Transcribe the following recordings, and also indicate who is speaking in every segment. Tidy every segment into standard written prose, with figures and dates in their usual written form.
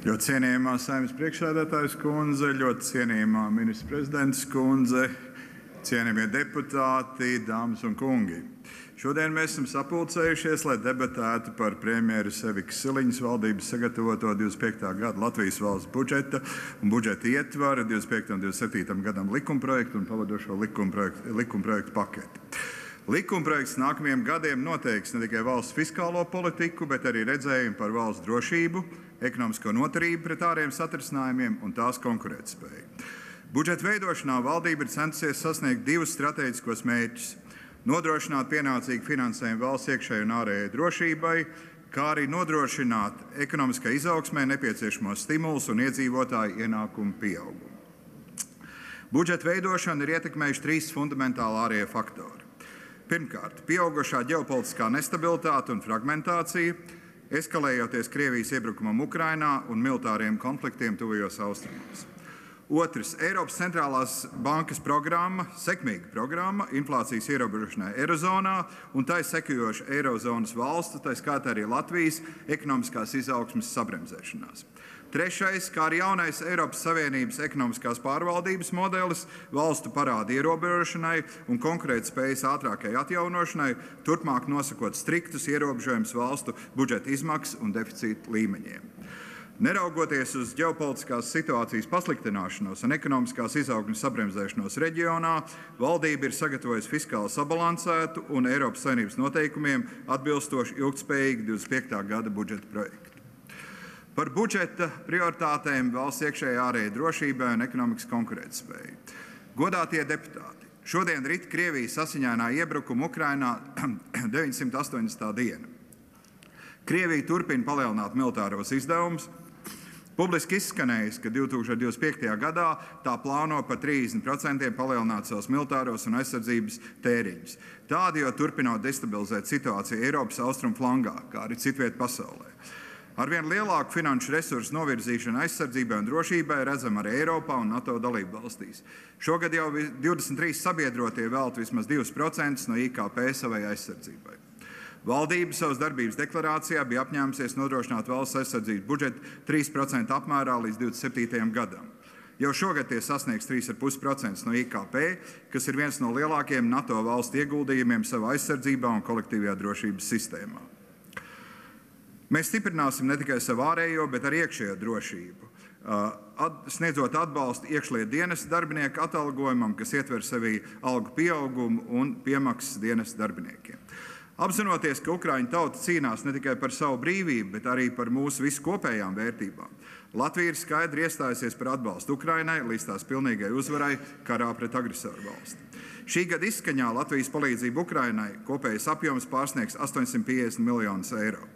Speaker 1: Ļoti cienījamā Saeimas priekšsēdētājas kundze, ļoti cienījamā ministra prezidentes kundze, cienījamie deputāti, dāmas un kungi. Šodien mēs esam sapulcējušies, lai debatētu par premjeras Evikas Siliņas valdības sagatavoto 25. gada Latvijas valsts budžeta un budžeta ietvara 25. un 27. gadam likumprojektu un pavadošo likumprojektu paketi. Likumprojekts nākamajiem gadiem noteiks ne tikai valsts fiskālo politiku, bet arī redzējumu par valsts drošību, ekonomisko noturību pret ārējiem satricinājumiem un tās konkurētspēju. Budžeta veidošanā valdība ir centusies sasniegt divus stratēģiskos mērķus – nodrošināt pienācīgu finansējumu valsts iekšējai un ārējai drošībai, kā arī nodrošināt ekonomiskai izaugsmē nepieciešamos stimulus un iedzīvotāju ienākumu pieaugumu. Budžeta veidošanu ir ietekmējuši trīs fundamentāli ārējie faktori. Pirmkārt, pieaugušā ģeopolitiskā nestabilitāte un fragmentācija, eskalējoties Krievijas iebrukumam Ukrainā un militāriem konfliktiem tuvajos austrumos. Otrs, Eiropas centrālās bankas programma, sekmīga programma, inflācijas ierobežošanai Eirozonā un tai sekojoša Eirozonas valstu, tai skaitā arī Latvijas, ekonomiskās izaugsmes sabremzēšanās. Trešais, kā arī jaunais Eiropas Savienības ekonomiskās pārvaldības modelis valstu parāda ierobežošanai un konkurētspējas ātrākai atjaunošanai, turpmāk nosakot striktus ierobežojumus valstu budžeta izmaksu un deficīta līmeņiem. Neraugoties uz ģeopolitiskās situācijas pasliktināšanos un ekonomiskās izaugsmes sabremzēšanos reģionā, valdība ir sagatavojusi fiskāli sabalansētu un Eiropas Savienības noteikumiem atbilstoši ilgtspējīgu 25. gada budžeta projektu. Par budžeta prioritātēm valsts iekšējai ārējai drošībai un ekonomikas konkurētspēju. Godātie deputāti, šodien rit Krievijas asiņainā iebrukuma Ukrainā 980. diena. Krievija turpina palielināt militāros izdevumus. Publiski izskanējis, ka 2025. gadā tā plāno par 30% palielināt savus militāros un aizsardzības tēriņus. Tādējādi turpinot destabilizēt situāciju Eiropas austrumu flangā, kā arī citviet pasaulē. Arvien lielāku finanšu resursu novirzīšanu aizsardzībai un drošībai redzam arī Eiropā un NATO dalību valstīs. Šogad jau 23 sabiedrotie velta vismaz 2% no IKP savai aizsardzībai. Valdība savas darbības deklarācijā bija apņēmusies nodrošināt valsts aizsardzības budžetu 3% apmērā līdz 27. gadam. Jau šogad tie sasniegs 3,5% no IKP, kas ir viens no lielākajiem NATO valstu ieguldījumiem savā aizsardzībā un kolektīvajā drošības sistēmā. Mēs stiprināsim ne tikai savu ārējo, bet arī iekšējo drošību, sniedzot atbalstu iekšlietu dienesta darbinieku atalgojumam, kas ietver sevī algu pieaugumu un piemaksas dienesta darbiniekiem. Apzinoties, ka Ukraiņu tauta cīnās ne tikai par savu brīvību, bet arī par mūsu visu kopējām vērtībām, Latvija ir skaidri iestājusies par atbalstu Ukrainai līdz tās pilnīgai uzvarai karā pret agresoru valsti. Šī gada izskaņā Latvijas palīdzība Ukrainai kopējais apjoms pārsniegs 850 miljonus eiro.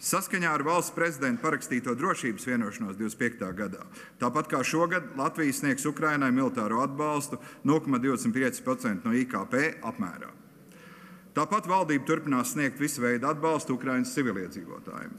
Speaker 1: Saskaņā ar valsts prezidenta parakstīto drošības vienošanos 25. gadā, tāpat kā šogad, Latvija sniegs Ukrainai militāro atbalstu 0,25% no IKP apmērā. Tāpat valdība turpinās sniegt visu veidu atbalstu Ukrainas civiliedzīvotājiem.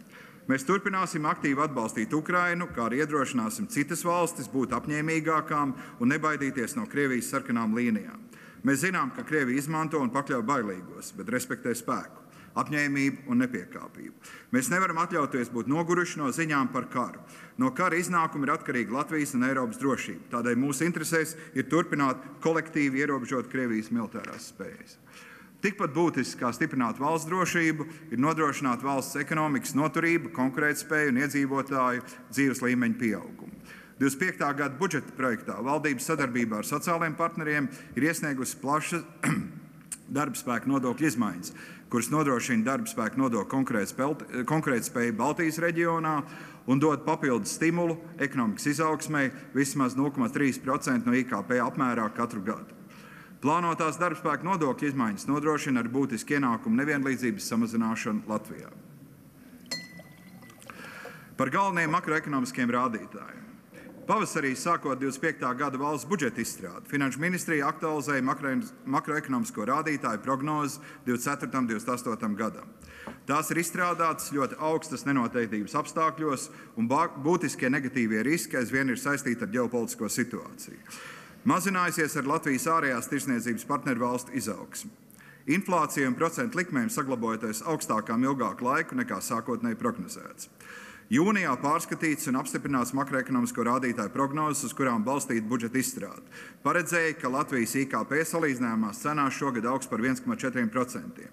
Speaker 1: Mēs turpināsim aktīvi atbalstīt Ukrainu, kā arī iedrošināsim citas valstis būt apņēmīgākām un nebaidīties no Krievijas sarkanām līnijām. Mēs zinām, ka Krievija izmanto un pakļauj bailīgos, bet respektē spēku, apņēmību un nepiekāpību. Mēs nevaram atļauties būt noguruši no ziņām par karu. No kara iznākuma ir atkarīga Latvijas un Eiropas drošība. Tādēļ mūsu interesēs ir turpināt kolektīvi ierobežot Krievijas militārās spējas. Tikpat būtiski kā stiprināt valsts drošību ir nodrošināt valsts ekonomikas noturību, konkurētspēju un iedzīvotāju dzīves līmeņa pieaugumu. 25. gada budžeta projektā valdības sadarbībā ar sociālajiem partneriem ir iesniegusi plašas darbspēka nodokļu izmaiņas, kuras nodrošina darbspēka nodokļu konkurētspēju Baltijas reģionā un dod papildus stimulu ekonomikas izaugsmei vismaz 0,3% no IKP apmērā katru gadu. Plānotās darbspēka nodokļu izmaiņas nodrošina ar būtisku ienākumu nevienlīdzības samazināšanu Latvijā. Par galvenajiem makroekonomiskiem rādītājiem. Pavasarī, sākot 25. gada valsts budžeta izstrādi, Finanšu ministrija aktualizēja makroekonomisko rādītāju prognozi 24. un 28. gadam. Tās ir izstrādātas ļoti augstas nenoteiktības apstākļos, un būtiskie negatīvie riski aizvien ir saistīti ar ģeopolitisko situāciju. Mazinājusies ar Latvijas ārējās tirsniecības partneru valstu izaugsmi. Inflācija un procentu likmēm saglabojoties augstākām ilgāku laiku nekā sākotnēji prognozēts. Jūnijā pārskatīts un apstiprināts makroekonomisko rādītāju prognozes, uz kurām balstīta budžeta izstrāde. Paredzēja, ka Latvijas IKP salīdzinājumās cenās šogad augs par 1,4%.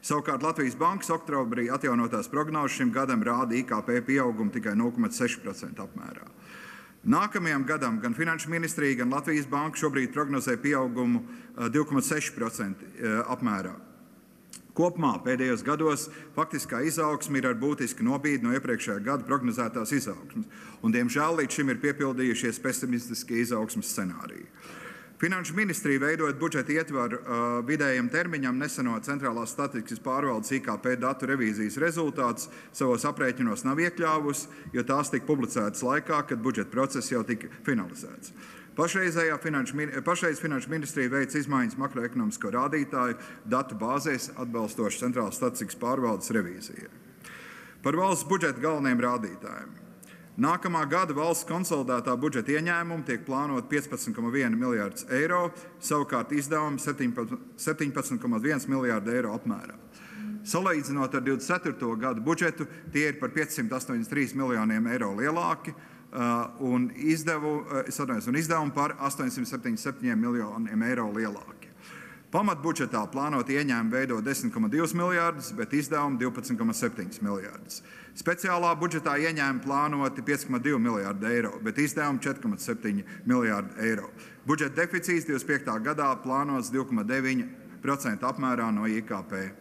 Speaker 1: Savukārt Latvijas bankas oktobrī atjaunotās prognozes šim gadam rāda IKP pieaugumu tikai 0,6% apmērā. Nākamajam gadam gan Finanšu ministrija, gan Latvijas banka šobrīd prognozē pieaugumu 2,6% apmērā. Kopumā pēdējos gados faktiskā izaugsme ir ar būtisku nobīdi no iepriekšējā gada prognozētās izaugsmes, un diemžēl līdz šim ir piepildījušies pesimistiskie izaugsmes scenāriji. Finanšu ministrija, veidojot budžeta ietvaru vidējam termiņam, neseno centrālās statistikas pārvaldes IKP datu revīzijas rezultātus savos aprēķinos nav iekļāvusi, jo tās tika publicētas laikā, kad budžeta process jau tika finalizēts. Pašreiz Finanšu ministrija veic izmaiņas makroekonomisko rādītāju datu bāzēs atbalstoši centrālās statistikas pārvaldes revīzijai. Par valsts budžeta galvenajiem rādītājiem. Nākamā gada valsts konsolidētā budžeta ieņēmumi tiek plānot 15,1 miljārdus eiro, savukārt izdevumi 17,1 miljārdu eiro apmērā. Salīdzinot ar 24. gadu budžetu, tie ir par 583 miljoniem eiro lielāki, un izdevumi par 877 miljoniem eiro lielāki. Pamatbudžetā plānot ieņēmumi veido 10,2 miljārdus, bet izdevumi 12,7 miljārdus. Speciālā budžetā ieņēmumi plānoti 5,2 miljārdu eiro, bet izdevumi 4,7 miljārdu eiro. Budžeta deficīts 25. gadā plānots 2,9% apmērā no IKP.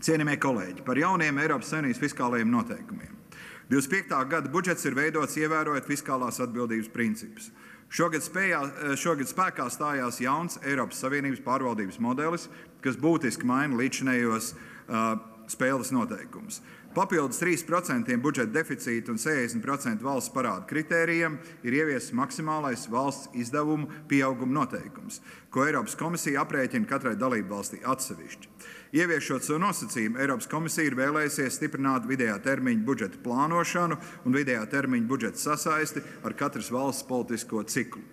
Speaker 1: Cienījamie kolēģi, par jauniem Eiropas Savienības fiskālajiem noteikumiem. 25. gada budžets ir veidots ievērojot fiskālās atbildības principus. Šogad spēkā stājās jauns Eiropas Savienības pārvaldības modelis, kas būtiski maina līdzinējos spēles noteikumus. Papildus 3% budžeta deficīta un 60% valsts parāda kritērijiem ir ieviests maksimālais valsts izdevumu pieauguma noteikums, ko Eiropas komisija aprēķina katrai dalībvalstī atsevišķi. Ieviešot šo nosacījumu, Eiropas komisija ir vēlējusies stiprināt vidējā termiņa budžeta plānošanu un vidējā termiņa budžeta sasaisti ar katras valsts politisko ciklu.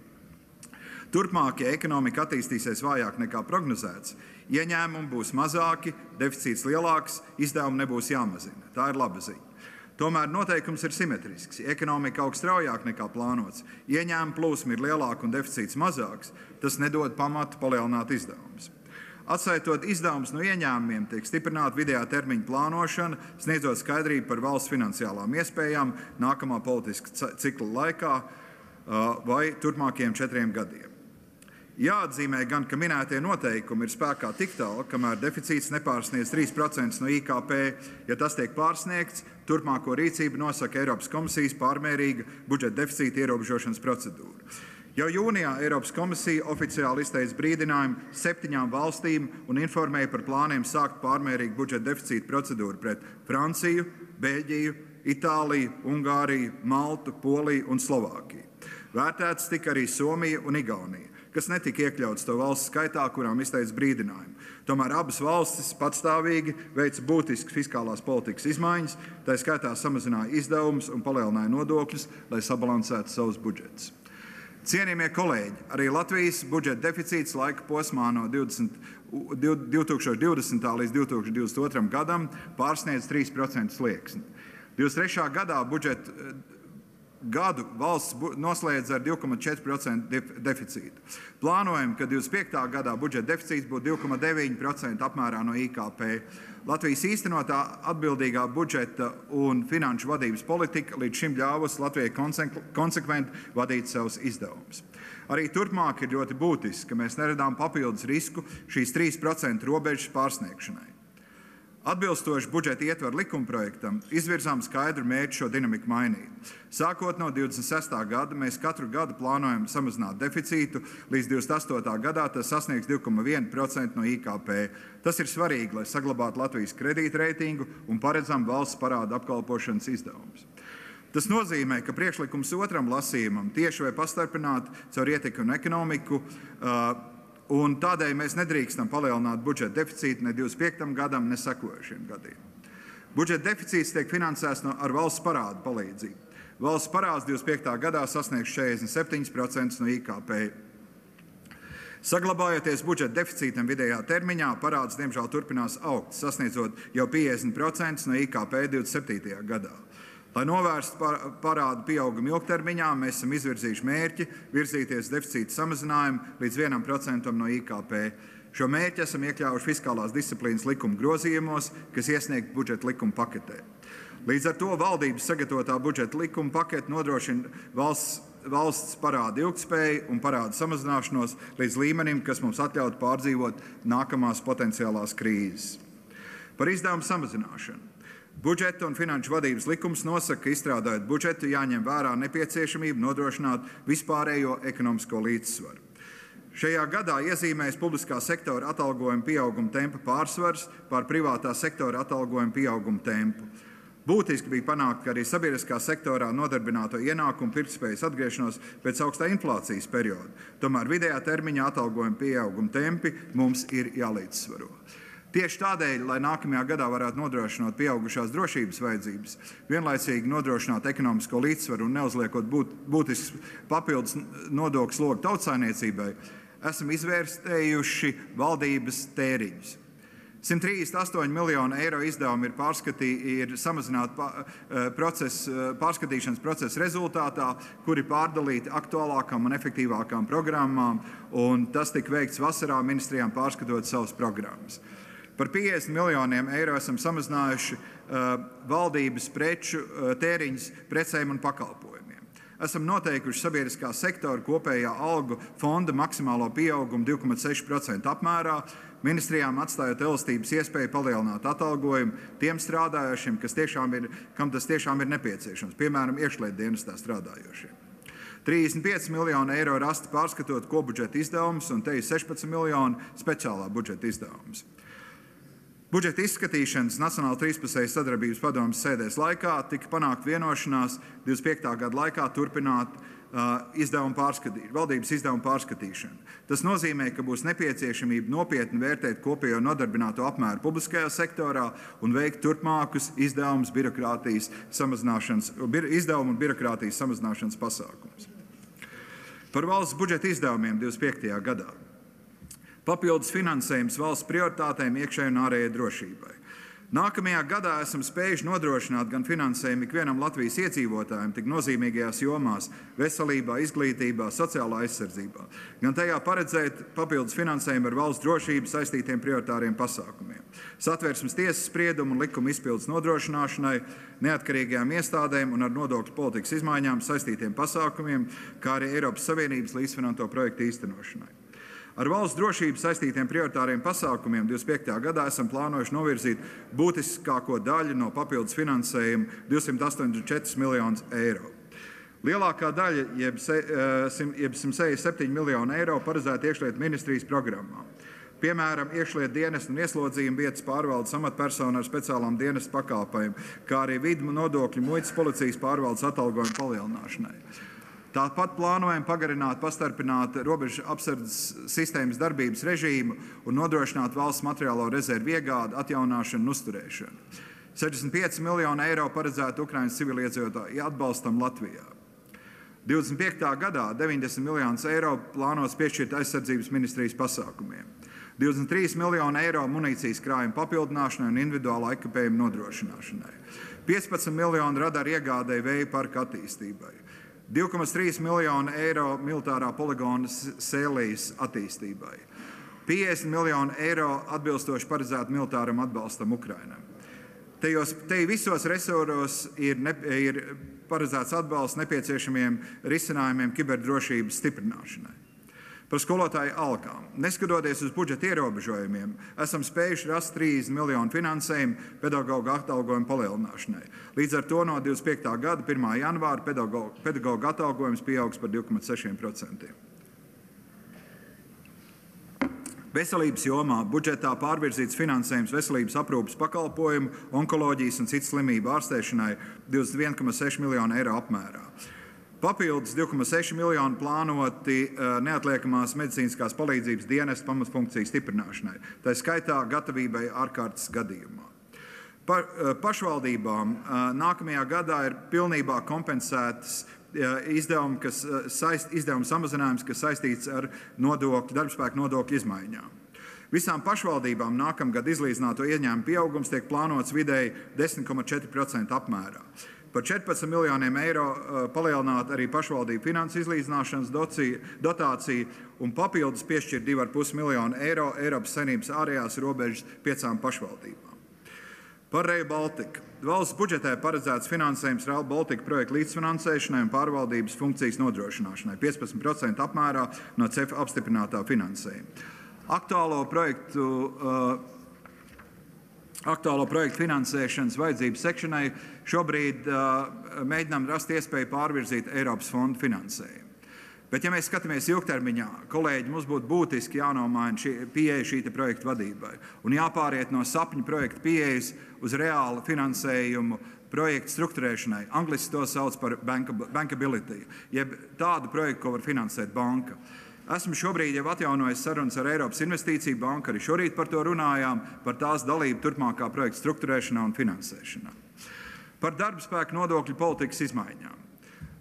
Speaker 1: Turpmāk, ja ekonomika attīstīsies vājāk nekā prognozēts, ieņēmumi būs mazāki, deficīts lielāks, izdevumi nebūs jāmazina. Tā ir laba ziņa. Tomēr noteikums ir simetrisks. Ja ekonomika aug straujāk nekā plānots, ieņēmuma plūsma ir lielāka un deficīts mazāks, tas nedod pamatu palielināt izdevumus. Atskaitot izdevumus no ieņēmumiem, tiek stiprināta vidējā termiņa plānošana, sniedzot skaidrību par valsts finansiālām iespējām nākamā politiska cikla laikā vai turpmākajiem 4 gadiem. Jāatzīmē gan, ka minētie noteikumi ir spēkā tik tālu, kamēr deficīts nepārsniedz 3% no IKP. Ja tas tiek pārsniegts, turpmāko rīcību nosaka Eiropas komisijas pārmērīga budžeta deficīta ierobežošanas procedūra. Jau jūnijā Eiropas komisija oficiāli izteica brīdinājumu 7 valstīm un informēja par plāniem sākt pārmērīgu budžeta deficīta procedūru pret Franciju, Beļģiju, Itāliju, Ungāriju, Maltu, Poliju un Slovākiju. Vērtētas tika arī Somija un Igaunija, kas netika iekļauts to valstu skaitā, kurām izteica brīdinājumu. Tomēr abas valstis patstāvīgi veica būtiskas fiskālās politikas izmaiņas, tā skaitā samazināja izdevumus un palielināja nodokļus, lai sabalansētu savus budžetus. Cienījamie kolēģi, arī Latvijas budžeta deficīts laika posmā no 2020. līdz 2022. gadam pārsniedz 3% slieksni. 23. gadā budžeta gadu valsts noslēdz ar 2,4% deficītu. Plānojam, ka 25. gadā budžeta deficīts būtu 2,9% apmērā no IKP. Latvijas īstenotā atbildīgā budžeta un finanšu vadības politika līdz šim ļāvusi Latvijai konsekventi vadīt savus izdevumus. Arī turpmāk ir ļoti būtiski, ka mēs neredām papildus risku šīs 3% robežas pārsniegšanai. Atbilstoši budžeta ietvaru likumprojektam, izvirzām skaidru mērķi šo dinamiku mainīt. Sākot no 26. gada, mēs katru gadu plānojam samazināt deficītu, līdz 28. gadā tas sasniegs 2,1% no IKP. Tas ir svarīgi, lai saglabātu Latvijas kredītreitingu un paredzam valsts parāda apkalpošanas izdevumus. Tas nozīmē, ka priekšlikums otram lasījumam tieši vai pastarpināti caur ietekmi un ekonomiku, un tādēļ mēs nedrīkstam palielināt budžeta deficītu ne 25. gadam, ne sekojošiem gadiem. Budžeta deficīts tiek finansēts ar valsts parāda palīdzību. Valsts parāds 25. gadā sasniegs 47% no IKP. Saglabājoties budžeta deficītam vidējā termiņā, parāds diemžēl turpinās augt, sasniedzot jau 50% no IKP 27. gadā. Lai novērstu parādu pieaugumu ilgtermiņā, mēs esam izvirzījuši mērķi virzīties deficīta samazinājumu līdz 1% no IKP. Šo mērķi esam iekļāvuši fiskālās disciplīnas likuma grozījumos, kas iesniegti budžeta likuma paketē. Līdz ar to valdības sagatavotā budžeta likuma pakete nodrošina valsts parāda ilgtspēju un parāda samazināšanos līdz līmenim, kas mums atļautu pārdzīvot nākamās potenciālās krīzes. Par izdevumu samazināšanu. Budžeta un finanšu vadības likums nosaka, ka izstrādājot budžetu jāņem vērā nepieciešamība nodrošināt vispārējo ekonomisko līdzsvaru. Šajā gadā iezīmējas publiskā sektora atalgojuma pieauguma tempa pārsvars pār privātā sektora atalgojuma pieauguma tempu. Būtiski bija panākt, ka arī sabiedriskā sektorā nodarbināto ienākumu pirktspējas atgriešanos pēc augstā inflācijas perioda. Tomēr vidējā termiņā atalgojuma pieauguma tempi mums ir jālīdzsvaro. Tieši tādēļ, lai nākamajā gadā varētu nodrošināt pieaugušās drošības vajadzības, vienlaicīgi nodrošināt ekonomisko līdzsvaru un neuzliekot būtisks papildus nodokļu slogu tautsaimniecībai, esam izvērtējuši valdības tēriņus. 138 miljonu eiro izdevumi ir samazināti pārskatīšanas procesa rezultātā, kuri pārdalīti aktuālākām un efektīvākām programmām, un tas tika veikts vasarā ministrijām pārskatot savas programmas. Par 50 miljoniem eiro esam samazinājuši valdības preču tēriņus precēm un pakalpojumiem. Esam noteikuši sabiedriskā sektora kopējā algu fonda maksimālo pieaugumu 2,6% apmērā, ministrijām atstājot elastības iespēju palielināt atalgojumu tiem strādājošiem, kam tas tiešām ir nepieciešams, piemēram, iekšlietu dienestā strādājošiem. 35 miljoni eiro rasti pārskatot kopbudžeta izdevumus un te ir 16 miljoni speciālā budžeta izdevumus. Budžeta izskatīšanas Nacionāla trīspusējas sadarbības padomes sēdēs laikā tika panākt vienošanās 25. gada laikā turpināt valdības izdevumu pārskatīšanu. Tas nozīmē, ka būs nepieciešamība nopietni vērtēt kopējo nodarbināto apmēru publiskajā sektorā un veikt turpmākus izdevumu un birokrātijas samazināšanas pasākumus. Par valsts budžeta izdevumiem 25. gadā. Papildus finansējums valsts prioritātēm iekšējai un ārējai drošībai. Nākamajā gadā esam spējuši nodrošināt gan finansējumu ikvienam Latvijas iedzīvotājiem tik nozīmīgajās jomās – veselībā, izglītībā, sociālā aizsardzībā, gan tajā paredzēt papildus finansējumu ar valsts drošību saistītiem prioritāriem pasākumiem. Satversmes tiesas spriedumu un likuma izpildes nodrošināšanai, neatkarīgajām iestādēm un ar nodokļu politikas izmaiņām saistītiem pasākumiem, kā arī Eiropas Savienības līdzfinanto projektu īstenošanai. Ar valsts drošību saistītiem prioritāriem pasākumiem 25. gadā esam plānojuši novirzīt būtiskāko daļu no papildus finansējuma 284 miljonus eiro. Lielākā daļa, jeb 167 miljonu eiro, paredzēta iekšlietu ministrijas programmām. Piemēram, iekšlietu dienestu un ieslodzījuma vietas pārvaldes amatpersonu ar speciālām dienestu pakalpojumiem, kā arī vidu nodokļu muitas policijas pārvaldes atalgojumu palielināšanai. Tāpat plānojam pagarināt, pastarpināt robežu apsardzes sistēmas darbības režīmu un nodrošināt valsts materiālo rezervu iegādi, atjaunāšanu un uzturēšanu. 65 miljonu eiro paredzētu Ukrainas civiliedzīvotāju atbalstam Latvijā. 25. gadā 90 miljonus eiro plānots piešķirt aizsardzības ministrijas pasākumiem. 23 miljonu eiro munīcijas krājuma papildināšanai un individuālā ekipējuma nodrošināšanai. 15 miljonu radaru iegādēji vēja parka attīstībai. 2,3 miljonu eiro militārā poligona Sēlijas attīstībai. 50 miljonu eiro atbilstoši paredzētu militāram atbalstam Ukrainai. Te visos resuros ir paredzēts atbalsts nepieciešamiem risinājumiem kiberdrošības stiprināšanai. Par skolotāju algām. Neskatoties uz budžeta ierobežojumiem, esam spējuši rast 30 miljonu finansējumu pedagoģu atalgojumu palielināšanai. Līdz ar to no 25. gada 1. janvāra pedagoģu atalgojums pieaugs par 2,6%. Veselības jomā budžetā pārvirzīts finansējums veselības aprūpes pakalpojumu, onkoloģijas un citu slimību ārstēšanai 21,6 miljonu eiro apmērā. Papildus 2,6 miljoni plānoti neatliekamās medicīniskās palīdzības dienesta pamatfunkciju stiprināšanai, tā skaitā gatavībai ārkārtas gadījumā. Pašvaldībām nākamajā gadā ir pilnībā kompensētas izdevuma samazinājums, kas saistīts ar darbspēka nodokļu izmaiņām. Visām pašvaldībām nākamgad izlīdzināto ieņēmumu pieaugums tiek plānots vidēji 10,4% apmērā. Par 14 miljoniem eiro palielināt arī pašvaldību finansu izlīdzināšanas dotāciju un papildus piešķirt 2,5 miljonu eiro Eiropas Savienības ārējās robežas 5 pašvaldībām. Par Rail Baltica. Valsts budžetē paredzēts finansējums Rail Baltica projektu līdzfinansēšanai un pārvaldības funkcijas nodrošināšanai 15% apmērā no CEF apstiprinātā finansējuma. Aktuālo projektu finansēšanas vajadzību sekšanai šobrīd mēģinām rast iespēju pārvirzīt Eiropas fondu finansējumu. Bet, ja mēs skatāmies ilgtermiņā, kolēģi, mums būtu būtiski jānomaina pieeja šī projekta vadībai un jāpāriet no sapņu projekta pieejas uz reālu finansējumu projektu strukturēšanai. Angliski to sauc par bankability, jeb tādu projektu, ko var finansēt banka. Esmu šobrīd jau atjaunojis sarunas ar Eiropas Investīciju banku, arī šorīt par to runājām, par tās dalību turpmākā projekta strukturēšanā un finansēšanā. Par darbspēka nodokļu politikas izmaiņām.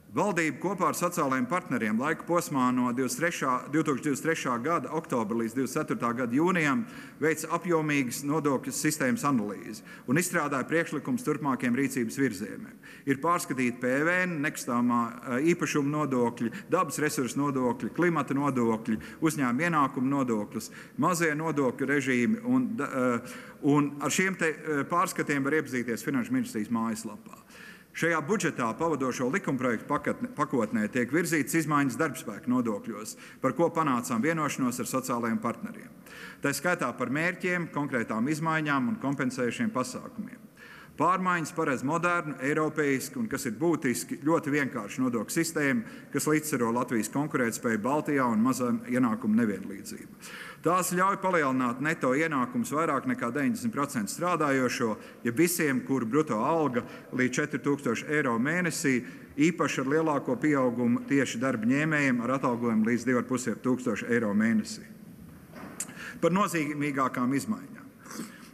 Speaker 1: Valdība kopā ar sociālajiem partneriem laika posmā no 2023. gada oktobra līdz 2024. gada jūnijam veica apjomīgas nodokļu sistēmas analīzi un izstrādāja priekšlikumus turpmākiem rīcības virzieniem. Ir pārskatīti PVN, nekustamā īpašuma nodokļi, dabas resursu nodokļi, klimata nodokļi, uzņēmuma ienākumu nodokļus, mazie nodokļu režīmi un ar šiem pārskatiem var iepazīties Finanšu ministrijas mājaslapā. Šajā budžetā pavadošo likumprojektu pakotnē tiek virzītas izmaiņas darbspēka nodokļos, par ko panācām vienošanos ar sociālajiem partneriem. Tā skaitā par mērķiem, konkrētām izmaiņām un kompensējušiem pasākumiem. Pārmaiņas paredz modernu, eiropeisku un, kas ir būtiski, ļoti vienkāršu nodokļu sistēmu, kas līdzsvaro Latvijas konkurētspēju Baltijā un mazām ienākumu nevienlīdzību. Tās ļauj palielināt neto ienākumus vairāk nekā 90% strādājošo, ja visiem, kuru bruto alga līdz 4,000 eiro mēnesī, īpaši ar lielāko pieaugumu tieši darba ņēmējiem ar atalgojumu līdz 2,500 eiro mēnesī. Par nozīmīgākām izmaiņām.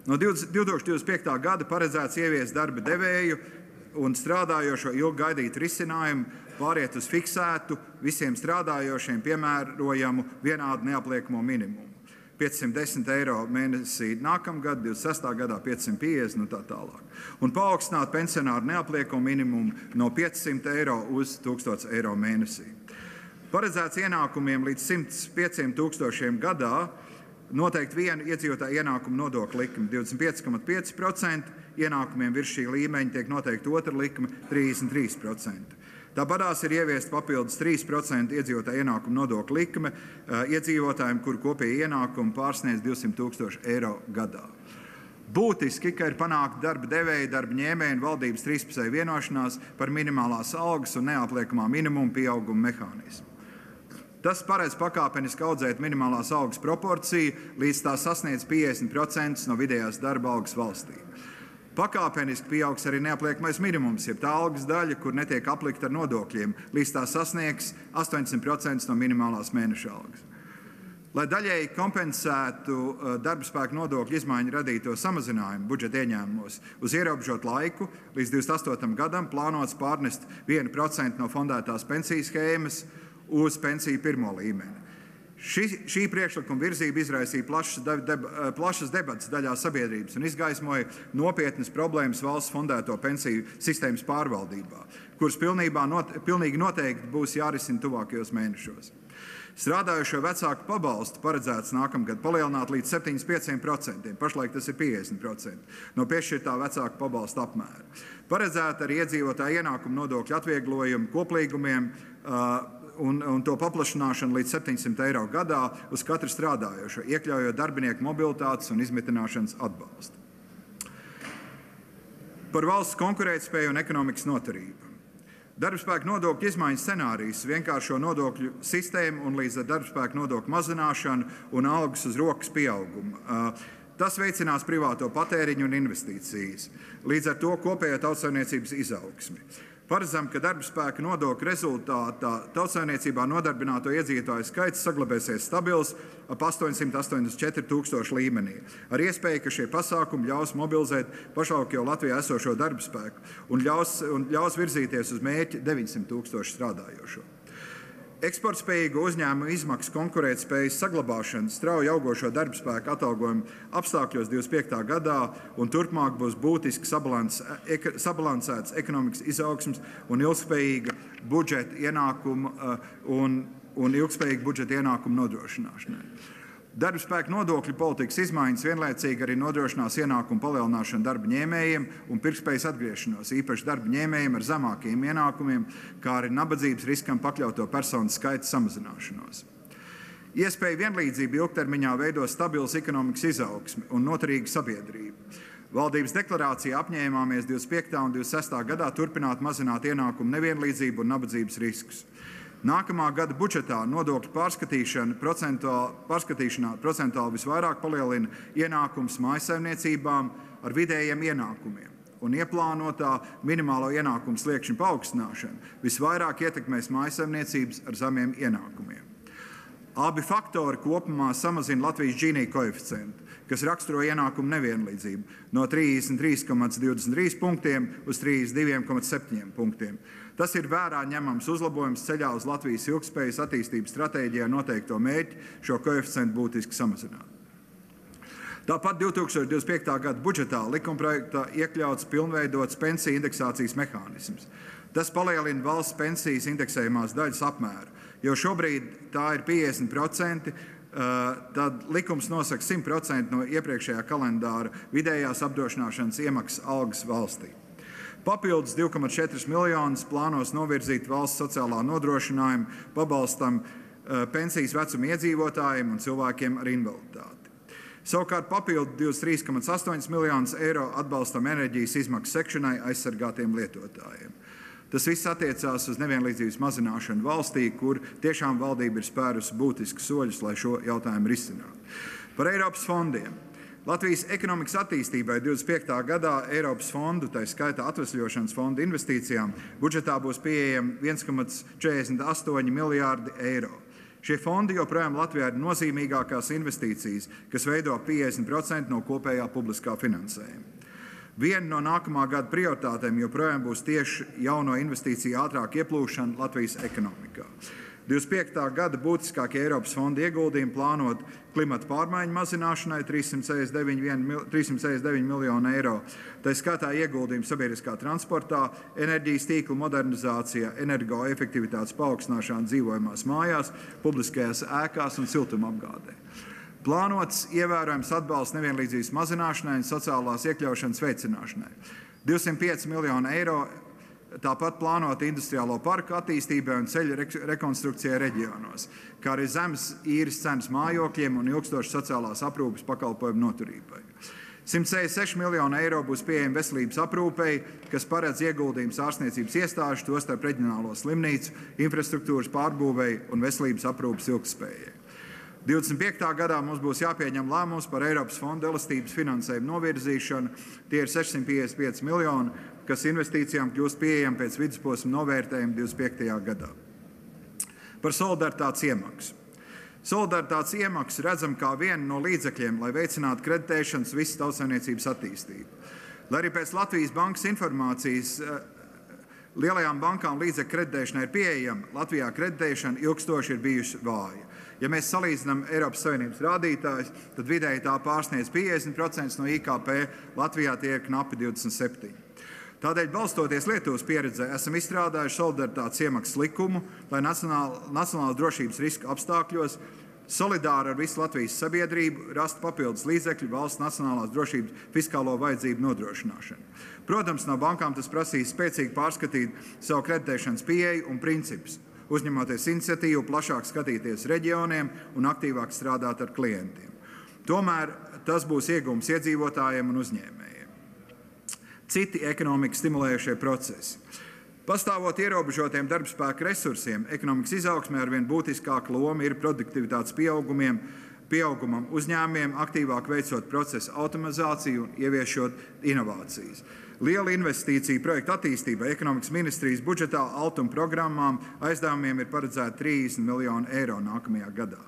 Speaker 1: No 2025. gada paredzēts ieviest darba devēju un strādājošo ilgi gaidītu risinājumu, pāriet uz fiksētu, visiem strādājošiem piemērojamu vienādu neapliekamo minimumu. 510 eiro mēnesī nākamgad, 26. gadā 550 un tā tālāk. Un paaugstināt pensionāru neapliekamo minimumu no 500 eiro uz 1000 eiro mēnesī. Paredzēts ienākumiem līdz 105,000 gadā noteikti vienu iedzīvotāju ienākumu nodokļu likmi 25,5%, ienākumiem virs šī līmeņa tiek noteikti otra likme 33%. Tāpatās ir ieviest papildus 3% iedzīvotāju ienākumu nodokļu likme iedzīvotājiem, kuru kopēji ienākumi pārsniedz 200,000 eiro gadā. Būtiski, ka ir panākta darba devēja, darba ņēmēja un valdības trīspusēja vienošanās par minimālās algas un neapliekamā minimuma pieauguma mehānismu. Tas paredz pakāpeniski audzēt minimālās algas proporciju, līdz tā sasniedz 50% no vidējās darba algas valstī. Pakāpeniski pieaugs arī neapliekamais minimums, jeb tā algas daļa, kur netiek aplikta ar nodokļiem, līdz tā sasniegs 80% no minimālās mēneša algas. Lai daļēji kompensētu darbspēka nodokļu izmaiņu radīto samazinājumu budžeta ieņēmumos uz ierobežotu laiku, līdz 28. gadam plānots pārnest 1% no fondētās pensiju schēmas uz pensiju pirmo līmeni. Šī priekšlikuma virzība izraisīja plašas debatas daļā sabiedrības un izgaismoja nopietnas problēmas valsts fondēto pensiju sistēmas pārvaldībā, kuras pilnīgi noteikti būs jārisina tuvākajos mēnešos. Strādājošo vecāku pabalstu paredzēts nākamgad palielināt līdz 75%, pašlaik tas ir 50% no piešķirtā vecāku pabalsta apmēra. Paredzēta arī iedzīvotāju ienākumu nodokļu atvieglojumu koplīgumiem un to paplašināšanu līdz 700 eiro gadā uz katru strādājošo, iekļaujot darbinieku mobilitātes un izmitināšanas atbalstu. Par valsts konkurētspēju un ekonomikas noturību. Darbspēka nodokļu izmaiņu scenārijs vienkāršo nodokļu sistēmu un līdz ar darbspēka nodokļu mazināšanu un algas uz rokas pieaugumu. Tas veicinās privāto patēriņu un investīcijas, līdz ar to kopējo tautsaimniecības izaugsmi. Paredzam, ka darba spēka nodokļa rezultātā tautsaimniecībā nodarbināto iedzīvotāju skaits saglabāsies stabils ap 884 000 līmenī, ar iespēju, ka šie pasākumi ļaus mobilizēt pašlaik jau Latvijā esošo darba spēku un ļaus virzīties uz mērķi 900 000 strādājošo. Eksportspējīgu uzņēmumu izmaksu konkurētspējas saglabāšana strauji augošo darba spēku atalgojumu apstākļos 25. gadā un turpmāk būs būtiski sabalansēts ekonomikas izaugsmes un ilgspējīga budžeta ienākumu nodrošināšanai. Darba spēka nodokļu politikas izmaiņas vienlaicīgi arī nodrošinās ienākumu palielināšanu darba ņēmējiem un pirktspējas atgriešanos, īpaši darba ņēmējiem ar zemākiem ienākumiem, kā arī nabadzības riskam pakļauto personu skaita samazināšanos. Iespēja vienlīdzība ilgtermiņā veido stabilas ekonomikas izaugsmi un noturīgu sabiedrību. Valdības deklarācijā apņēmāmies 25. un 26. gadā turpināt mazināt ienākumu nevienlīdzību un nabadzības riskus. Nākamā gada budžetā nodokļu pārskatīšanā procentuāli visvairāk palielina ienākums mājsaimniecībām ar vidējiem ienākumiem, un ieplānotā minimālo ienākumu sliekšņu paaugstināšana visvairāk ietekmēs mājsaimniecības ar zemiem ienākumiem. Abi faktori kopumā samazina Latvijas Gini koeficientu, kas raksturo ienākumu nevienlīdzību no 33,23 punktiem uz 32,7 punktiem. Tas ir vērā ņemams uzlabojums ceļā uz Latvijas ilgspējas attīstības stratēģijā noteikto mērķi šo koeficientu būtiski samazināt. Tāpat 2025. gada budžetā likumprojektā iekļauts pilnveidots pensiju indeksācijas mehānisms. Tas palielina valsts pensijas indeksējumās daļas apmēru, jo šobrīd tā ir 50%, tad likums nosaka 100% no iepriekšējā kalendāra vidējās apdrošināšanas iemaksas algas valstī. Papildus 2,4 miljonus plānos novirzīt valsts sociālā nodrošinājuma pabalstam pensijas vecuma iedzīvotājiem un cilvēkiem ar invaliditāti. Savukārt papildu 23,8 miljonus eiro atbalstam enerģijas izmaksu sekšanai aizsargātiem lietotājiem. Tas viss attiecās uz nevienlīdzības mazināšanu valstī, kur tiešām valdība ir spērusi būtiskus soļus, lai šo jautājumu risinātu. Par Eiropas fondiem. Latvijas ekonomikas attīstībai 25. gadā Eiropas fondu, tā skaitā atvesļošanas fonda investīcijām, budžetā būs pieejami 1,48 miljārdi eiro. Šie fondi joprojām Latvijā ir nozīmīgākās investīcijas, kas veido 50% no kopējā publiskā finansējuma. Viena no nākamā gada prioritātēm joprojām būs tieši jauno investīciju ātrāk ieplūšana Latvijas ekonomikā. 25. gada būtiskākie Eiropas fonda ieguldījumi plānot klimata pārmaiņu mazināšanai 369 miljonu eiro, tā skaitā ieguldījumi sabiedriskā transportā, enerģijas tīklu modernizācijā, energoefektivitātes paaugstināšanā dzīvojamās mājās, publiskajās ēkās un siltumapgādē. Plānots ievērojams atbalsts nevienlīdzības mazināšanai un sociālās iekļaušanas veicināšanai. 205 miljonu eiro tāpat plānota industriālo parku attīstībai un ceļu rekonstrukcijai reģionos, kā arī zemes īres cenas mājokļiem un ilgstošas sociālās aprūpes pakalpojumu noturībai. 166 miljonu eiro būs pieejami veselības aprūpei, kas paredz ieguldījums ārstniecības iestāžu, tostarp reģionālo slimnīcu, infrastruktūras pārbūvei un veselības aprūpes ilgtspējai. 25. gadā mums būs jāpieņem lēmums par Eiropas fonda elastības finansējumu novirzīšanu. Tie ir 655 miljoni, kas investīcijām kļūst pieejami pēc vidusposma novērtējuma 25. gadā. Par solidaritātes iemaksu. Solidaritātes iemaksu redzam kā vienu no līdzekļiem, lai veicinātu kreditēšanas visas tautsaimniecības attīstību. Lai arī pēc Latvijas bankas informācijas lielajām bankām līdzekļu kreditēšanai ir pieejama, Latvijā kreditēšana ilgstoši ir bijusi vāja. Ja mēs salīdzinām Eiropas Savienības rādītājus, tad vidēji tā pārsniedz 50% no IKP, Latvijā tie ir knapi 27%. Tādēļ, balstoties Lietuvas pieredzē, esam izstrādājuši solidaritātes iemaksas likumu, lai nacionālās drošības riska apstākļos solidāri ar visu Latvijas sabiedrību rastu papildus līdzekļu valsts nacionālās drošības fiskālo vajadzību nodrošināšanu. Protams, no bankām tas prasīs spēcīgi pārskatīt savu kreditēšanas pieeju un principus, uzņemoties iniciatīvu plašāk skatīties reģioniem un aktīvāk strādāt ar klientiem. Tomēr tas būs iegūms iedzīvotājiem un uzņēmējiem. Citi ekonomikas stimulējošie procesi. Pastāvot ierobežotiem darbspēka resursiem, ekonomikas izaugsmē arvien būtiskāka loma ir produktivitātes pieaugumiem, pieaugumam uzņēmumiem, aktīvāk veicot procesu automatizāciju un ieviešot inovācijas. Liela investīcija projektu attīstībai ekonomikas ministrijas budžetā altuma programmām aizdevumiem ir paredzēta 30 miljonu eiro nākamajā gadā.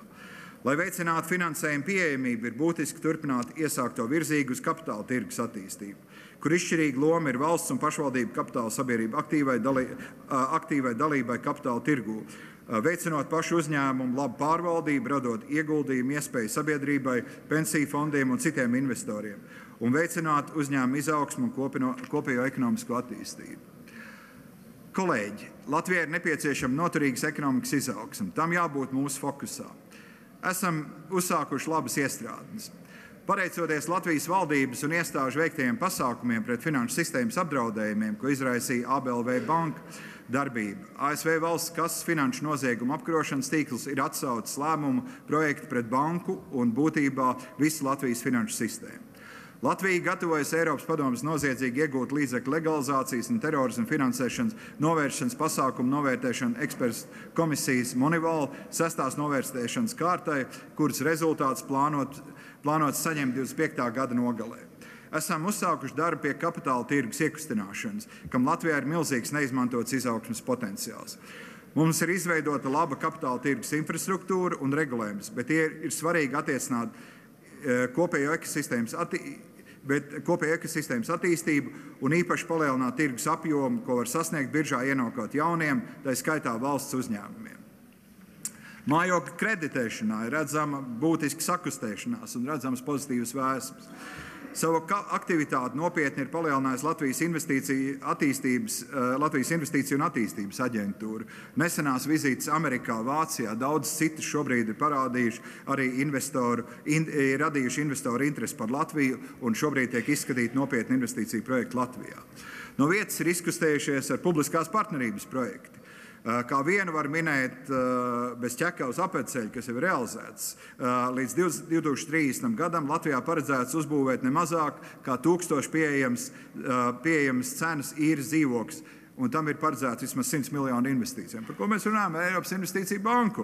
Speaker 1: Lai veicinātu finansējumu pieejamību, ir būtiski turpināt iesākto virzību uz kapitāla tirgus attīstību, kur izšķirīga loma ir valsts un pašvaldību kapitāla sabiedrība aktīvai dalībai kapitāla tirgū, veicinot pašu uzņēmumu labu pārvaldību, radot ieguldījumu iespēju sabiedrībai, pensiju fondiem un citiem investoriem, un veicināt uzņēmumu izaugsmu un kopējo ekonomisko attīstību. Kolēģi, Latvijai ir nepieciešama noturīgas ekonomikas izaugsme. Tam jābūt mūsu fokusā. Esam uzsākuši labas iestrādes. Pateicoties Latvijas valdības un iestāžu veiktajiem pasākumiem pret finanšu sistēmas apdraudējumiem, ko izraisīja ABLV banka darbība, ASV valsts kases finanšu noziegumu apkarošanas tīkls ir atsaucis lēmumu projektu pret banku un būtībā visu Latvijas finanšu sistēmu. Latvija gatavojas Eiropas padomes noziedzīgi iegūt līdzekļu legalizācijas un terorismu finansēšanas novēršanas pasākumu novērtēšanu ekspertu komisijas Moneyval 6. novērtēšanas kārtai, kuras rezultāts plānots saņemt 25. gada nogalē. Esam uzsākuši darbu pie kapitāla tirgus iekustināšanas, kam Latvijā ir milzīgs neizmantots izaugsmes potenciāls. Mums ir izveidota laba kapitāla tirgus infrastruktūra un regulējums, bet ir svarīgi attiecināt kopējo ekosistēmas attīstību un īpaši palielināt tirgus apjomu, ko var sasniegt biržā ienākot jauniem, tā skaitā valsts uzņēmumiem. Mājokļu kreditēšanā ir redzama būtiska sakustēšanās un redzamas pozitīvas vēsmas. Savu aktivitāti nopietni ir palielinājusi Latvijas Investīciju un attīstības aģentūra. Nesenās vizītes Amerikā, Vācijā, daudz citas šobrīd ir radījuši investoru interesi par Latviju un šobrīd tiek izskatīti nopietni investīciju projekti Latvijā. No vietas ir izkustējušies ar publiskās partnerības projekti. Kā vienu var minēt bez Ķekavas apveceļa, kas jau ir realizēts. Līdz 2030. gadam Latvijā paredzēts uzbūvēt ne mazāk kā 1000 pieejamas cenas īres dzīvokļus, un tam ir paredzēts vismaz 100 miljonu investīcijām, par ko mēs runājam ar Eiropas Investīciju banku.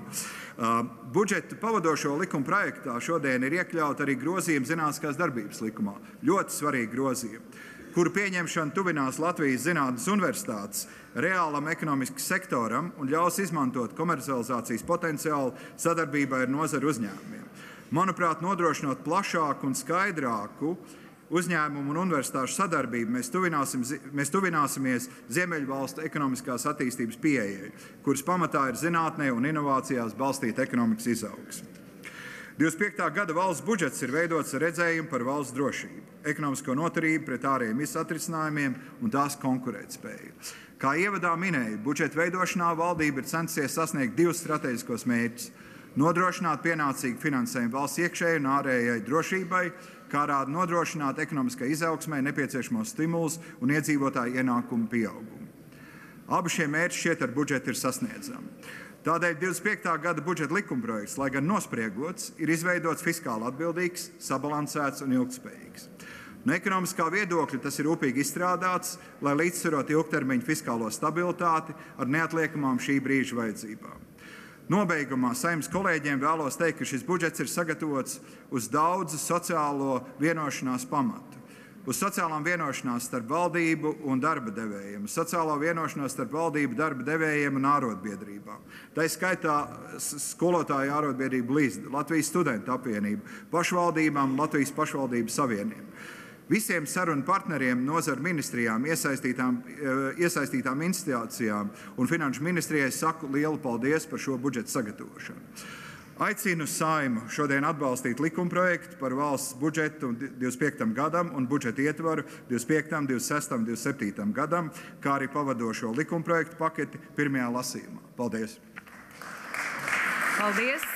Speaker 1: Budžeta pavadošo likuma projektā šodien ir iekļauta arī grozījumi zinātniskās darbības likumā. Ļoti svarīgi grozījumi, kuru pieņemšana tuvinās Latvijas Zinātnes universitātes reālam ekonomiskas sektoram un ļaus izmantot komercializācijas potenciālu sadarbībā ar nozaru uzņēmumiem. Manuprāt, nodrošinot plašāku un skaidrāku uzņēmumu un universitāšu sadarbību, mēs tuvināsimies Ziemeļvalstu ekonomiskās attīstības pieejai, kuras pamatā ir zinātnē un inovācijās balstīta ekonomikas izaugsme. 25. gada valsts budžets ir veidots ar redzējumu par valsts drošību, ekonomisko noturību pret ārējiem izsatricinājumiem un tās konkurētspēju. Kā ievadā minēju, budžeta veidošanā valdība ir centusies sasniegt divus strateģiskos mērķus – nodrošināt pienācīgu finansējumu valsts iekšējai un ārējai drošībai, kā arī nodrošināt ekonomiskai izaugsmai nepieciešamos stimulus un iedzīvotāju ienākumu pieaugumu. Abi šie mērķi šķiet ar budžetu ir sasniedzami. Tādēļ 25. gada budžeta likumprojekts, lai gan nospriegots, ir izveidots fiskāli atbildīgs, sabalansēts un ilgtspējīgs. No ekonomiskā viedokļa tas ir rūpīgi izstrādāts, lai līdzsvarot ilgtermiņu fiskālo stabilitāti ar neatliekamām šī brīža vajadzībām. Nobeigumā Saeimas kolēģiem vēlos teikt, ka šis budžets ir sagatavots uz daudzu sociālo vienošanās pamatu. Uz sociālām vienošanās starp valdību un darba devējiem, uz sociālo vienošanos starp valdību, darba devējiem un ārotbiedrībām. Tā skaitā skolotāju ārotbiedrību LISD, Latvijas studentu apvienību, pašvaldībām, Latvijas pašvaldību savienību. Visiem sarunu partneriem, nozaru ministrijām, iesaistītām institūcijām un finanšu ministrijai saku lielu paldies par šo budžetu sagatavošanu. Aicinu Saeimu šodien atbalstīt likumprojektu par valsts budžetu 25. gadam un budžeta ietvaru 25., 26., 27. gadam, kā arī pavadošo likumprojektu paketi pirmajā lasījumā. Paldies!
Speaker 2: Paldies!